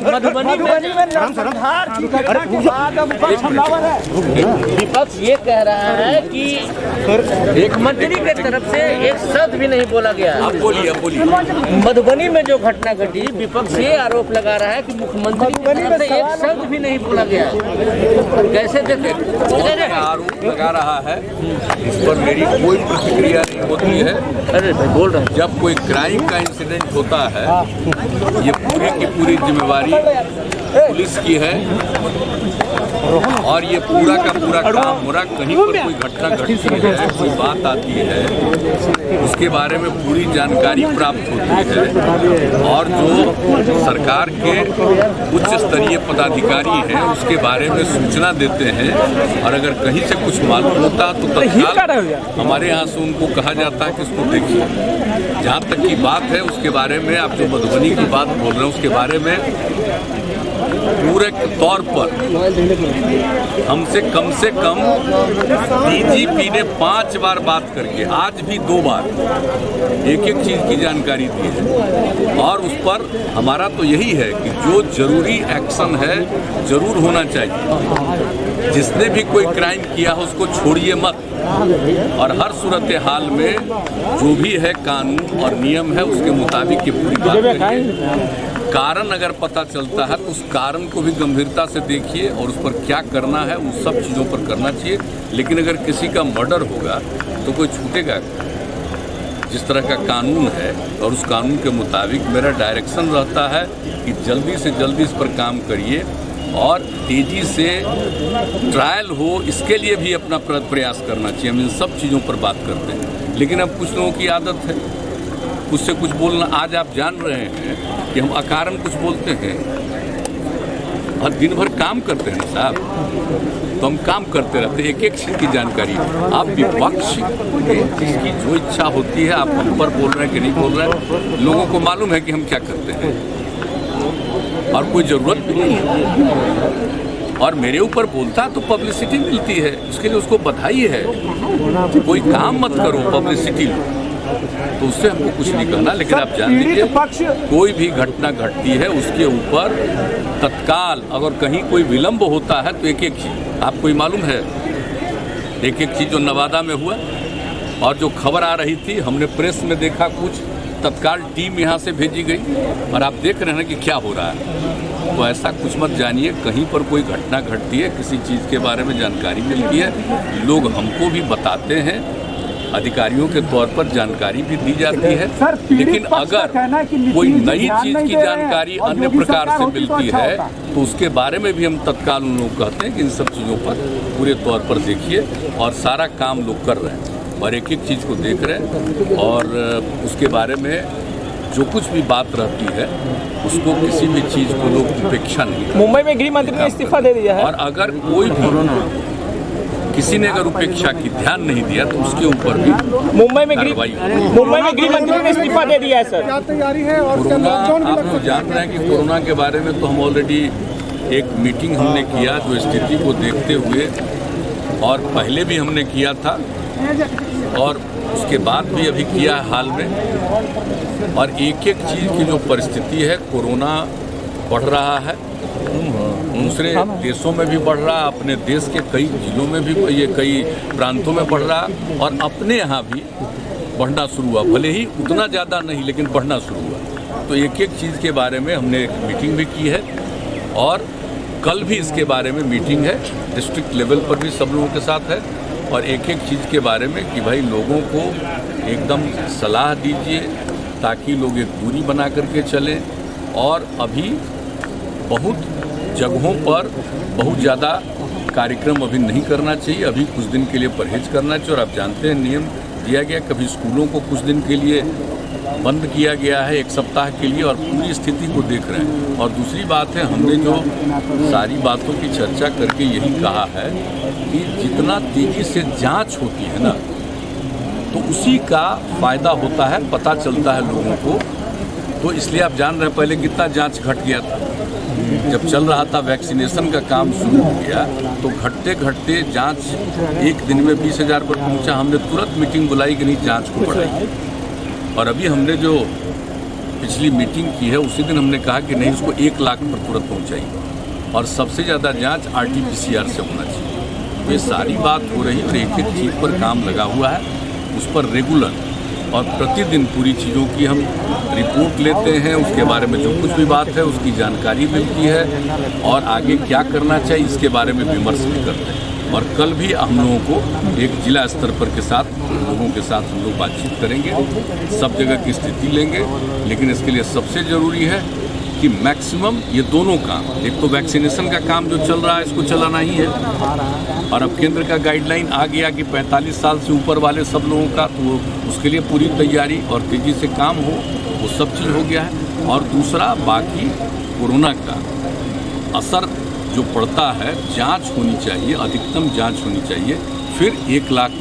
मधुबनी में नरसंहार की घटना के बाद अब विपक्ष हमलावर है। विपक्ष ये कह रहा है कि मुख्यमंत्री की तरफ से एक शब्द भी नहीं बोला गया। आप बोलिए। मधुबनी में जो घटना घटी, विपक्ष ये आरोप लगा रहा है कि मुख्यमंत्री की तरफ से एक शब्द भी नहीं बोला गया। कैसे देखें? आरोप लगा रहा है, इस पर मेरी कोई प्रतिक्रिया नहीं होती है। अरे भाई बोल रहे हैं, जब कोई क्राइम का इंसिडेंट होता है, ये पूरी की पूरी जिम्मेवारी पुलिस की है और ये पूरा का पूरा काम हो रहा। कहीं पर कोई घटना घटती है, कोई बात आती है, उसके बारे में पूरी जानकारी प्राप्त होती है और जो सरकार के उच्च स्तरीय पदाधिकारी हैं उसके बारे में सूचना देते हैं। और अगर कहीं से कुछ मालूम होता तो तत्काल हमारे यहाँ से उनको कहा जाता है कि इसको देखिए। जहाँ तक की बात है उसके बारे में, आप जो मधुबनी की बात बोल रहे हैं उसके बारे में पूरे तौर पर हमसे कम डीजीपी ने 5 बार बात करके, आज भी 2 बार एक चीज की जानकारी दी है। और उस पर हमारा तो यही है कि जो जरूरी एक्शन है जरूर होना चाहिए। जिसने भी कोई क्राइम किया हो उसको छोड़िए मत, और हर सूरत हाल में जो भी है कानून और नियम है उसके मुताबिक ये पूरी बात करिए। कारण अगर पता चलता है तो उस कारण को भी गंभीरता से देखिए और उस पर क्या करना है उन सब चीज़ों पर करना चाहिए। लेकिन अगर किसी का मर्डर होगा तो कोई छूटेगा? जिस तरह का कानून है और उस कानून के मुताबिक मेरा डायरेक्शन रहता है कि जल्दी से जल्दी इस पर काम करिए और तेज़ी से ट्रायल हो, इसके लिए भी अपना प्रयास करना चाहिए। हम इन सब चीज़ों पर बात करते हैं, लेकिन अब कुछ लोगों की आदत है उससे कुछ बोलना। आज आप जान रहे हैं कि हम अकारण कुछ बोलते हैं और दिन भर काम करते हैं साहब, तो हम काम करते रहते हैं, एक चीज़ की जानकारी। आप विपक्ष जिसकी जो इच्छा होती है, आप हम पर बोल रहे हैं कि नहीं बोल रहे हैं, लोगों को मालूम है कि हम क्या करते हैं और कोई ज़रूरत भी नहीं है। और मेरे ऊपर बोलता तो पब्लिसिटी मिलती है, उसके लिए उसको बधाई है। कोई काम मत करो, पब्लिसिटी लो, तो उससे हमको कुछ नहीं कहना। लेकिन आप जान लीजिए कोई भी घटना घटती है उसके ऊपर तत्काल अगर कहीं कोई विलंब होता है तो एक चीज़ आपको ही मालूम है, एक चीज़ जो नवादा में हुआ और जो खबर आ रही थी, हमने प्रेस में देखा, कुछ तत्काल टीम यहाँ से भेजी गई और आप देख रहे हैं कि क्या हो रहा है। तो ऐसा कुछ मत जानिए, कहीं पर कोई घटना घटती है, किसी चीज़ के बारे में जानकारी मिलती है, लोग हमको भी बताते हैं, अधिकारियों के तौर पर जानकारी भी दी जाती है। लेकिन अगर कोई नई चीज़ की जानकारी अन्य प्रकार से मिलती है तो उसके बारे में भी हम तत्काल उन लोग कहते हैं कि इन सब चीज़ों पर पूरे तौर पर देखिए। और सारा काम लोग कर रहे हैं और एक चीज़ को देख रहे हैं और उसके बारे में जो कुछ भी बात रहती है उसको किसी भी चीज़ को लोग उपेक्षा नहीं। मुंबई में गृह मंत्री ने इस्तीफा दे दिया है और अगर कोई भी किसी ने अगर उपेक्षा की ध्यान नहीं दिया तो उसके ऊपर भी मुंबई में गृह मंत्री ने इस्तीफा दे दिया है। सर क्या तैयारी है? और कोरोना, आप लोग जान रहे हैं कि कोरोना के बारे में तो हम ऑलरेडी एक मीटिंग हमने किया जो स्थिति को देखते हुए, और पहले भी हमने किया था और उसके बाद भी अभी किया है हाल में। और एक चीज़ की जो परिस्थिति है, कोरोना बढ़ रहा है, दूसरे देशों में भी बढ़ रहा, अपने देश के कई जिलों में भी, ये कई प्रांतों में बढ़ रहा और अपने यहाँ भी बढ़ना शुरू हुआ। भले ही उतना ज़्यादा नहीं लेकिन बढ़ना शुरू हुआ। तो एक चीज़ के बारे में हमने एक मीटिंग भी की है और कल भी इसके बारे में मीटिंग है, डिस्ट्रिक्ट लेवल पर भी सब लोगों के साथ है। और एक चीज़ के बारे में कि भाई लोगों को एकदम सलाह दीजिए ताकि लोग एक दूरी बना करके चलें। और अभी बहुत जगहों पर बहुत ज़्यादा कार्यक्रम अभी नहीं करना चाहिए, अभी कुछ दिन के लिए परहेज करना चाहिए। और आप जानते हैं नियम दिया गया, कभी स्कूलों को कुछ दिन के लिए बंद किया गया है, 1 सप्ताह के लिए, और पूरी स्थिति को देख रहे हैं। और दूसरी बात है, हमने जो सारी बातों की चर्चा करके यही कहा है कि जितना तेज़ी से जांच होती है ना तो उसी का फ़ायदा होता है, पता चलता है लोगों को। तो इसलिए आप जान रहे हैं पहले कितना जांच घट गया था। जब चल रहा था वैक्सीनेशन का काम शुरू हो गया तो घटते घटते जांच एक दिन में 20,000 पर पहुंचा। हमने तुरंत मीटिंग बुलाई कि नहीं, जांच को बढ़ाइए। और अभी हमने जो पिछली मीटिंग की है उसी दिन हमने कहा कि नहीं, उसको 1 लाख पर तुरंत पहुँचाइए और सबसे ज़्यादा जाँच RT-PCR से होना चाहिए। ये सारी बात हो रही है और एक एक चीज़ पर काम लगा हुआ है, उस पर रेगुलर और प्रतिदिन पूरी चीज़ों की हम रिपोर्ट लेते हैं, उसके बारे में जो कुछ भी बात है उसकी जानकारी मिलती है और आगे क्या करना चाहिए इसके बारे में विमर्श भी करते हैं। और कल भी हम लोगों को एक जिला स्तर पर के साथ लोगों के साथ हम लोग बातचीत करेंगे, सब जगह की स्थिति लेंगे, लेकिन इसके लिए सबसे ज़रूरी है कि मैक्सिमम ये दोनों काम, एक तो वैक्सीनेशन का काम जो चल रहा है इसको चलाना ही है और अब केंद्र का गाइडलाइन आ गया कि 45 साल से ऊपर वाले सब लोगों का, तो उसके लिए पूरी तैयारी और तेज़ी से काम हो, वो सब चीज़ हो गया है। और दूसरा बाकी कोरोना का असर जो पड़ता है, जांच होनी चाहिए, अधिकतम जांच होनी चाहिए। फिर 1 लाख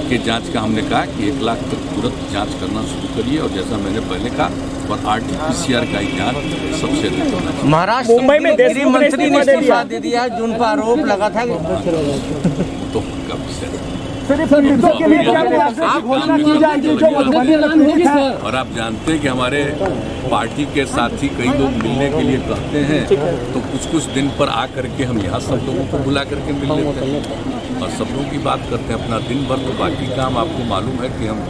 के जांच का हमने कहा कि 1 लाख तक तुरंत जांच करना शुरू करिए और जैसा मैंने पहले कहा, और RT-PCR का ही जांच सबसे अधिक होना चाहिए। महाराष्ट्र मुंबई में गृह मंत्री ने इस्तीफा इस्तीफा दे दिया, जिन पर आरोप लगा था तो उनका विषय सिर्फ पीड़ितों के लिए क्या मुआवजे की घोषणा की जाएगी जो मधुबनी में पीड़ित है? और आप जानते हैं कि हमारे पार्टी के साथी कई लोग मिलने के लिए कहते हैं, तो कुछ दिन पर आ करके हम यहाँ सब लोगों को बुला करके मिल लेते हैं और सब लोगों की बात करते हैं अपना दिन भर। तो बाकी काम आपको मालूम है कि हम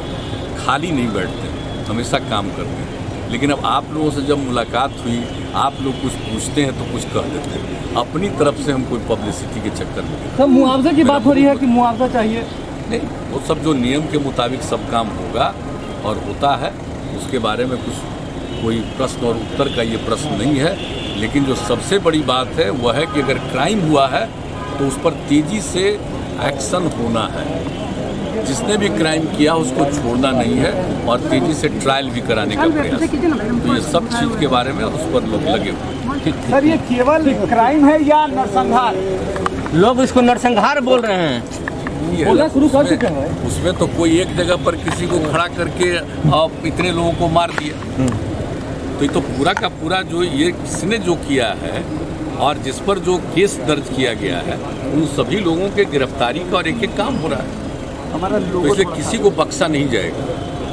खाली नहीं बैठते, हमेशा काम करते हैं। लेकिन अब आप लोगों से जब मुलाकात हुई, आप लोग कुछ पूछते हैं तो कुछ कह देते हैं, अपनी तरफ से हम कोई पब्लिसिटी के चक्कर में सब मुआवजे की बात हो रही है कि मुआवजा चाहिए? नहीं, वो सब जो नियम के मुताबिक सब काम होगा और होता है, उसके बारे में कोई प्रश्न और उत्तर का ये प्रश्न नहीं है। लेकिन जो सबसे बड़ी बात है वह है कि अगर क्राइम हुआ है तो उस पर तेज़ी से एक्शन होना है, जिसने भी क्राइम किया उसको छोड़ना नहीं है और तेज़ी से ट्रायल भी कराने का प्रयास। तो ये सब चीज़ के बारे में उस पर लोग लगे हुए। सर, ये केवल क्राइम है या नरसंहार? लोग इसको नरसंहार बोल रहे हैं। शुरू कर चुके हैं। उसमें तो कोई एक जगह पर किसी को खड़ा करके इतने लोगों को मार दिया, तो ये तो पूरा का पूरा जो ये किसने जो किया है और जिस पर जो केस दर्ज किया गया है उन सभी लोगों के गिरफ्तारी का और एक काम हो रहा है। तो इसलिए किसी को बख्शा नहीं जाएगा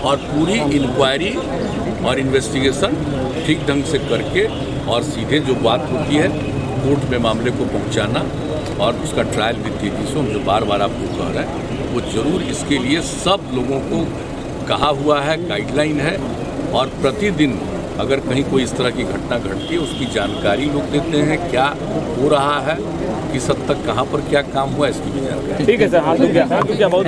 और पूरी इंक्वायरी और इन्वेस्टिगेशन ठीक ढंग से करके और सीधे जो बात होती है कोर्ट में मामले को पहुंचाना और उसका ट्रायल भी तेजी से, हम जो बार बार आपको कह रहे हैं वो जरूर इसके लिए सब लोगों को कहा हुआ है, गाइडलाइन है और प्रतिदिन अगर कहीं कोई इस तरह की घटना घटती है उसकी जानकारी लोग देते हैं, क्या हो रहा है, किस हद तक कहाँ पर क्या काम हुआ, इसकी भी जानकारी। ठीक है सर, हाँ, बहुत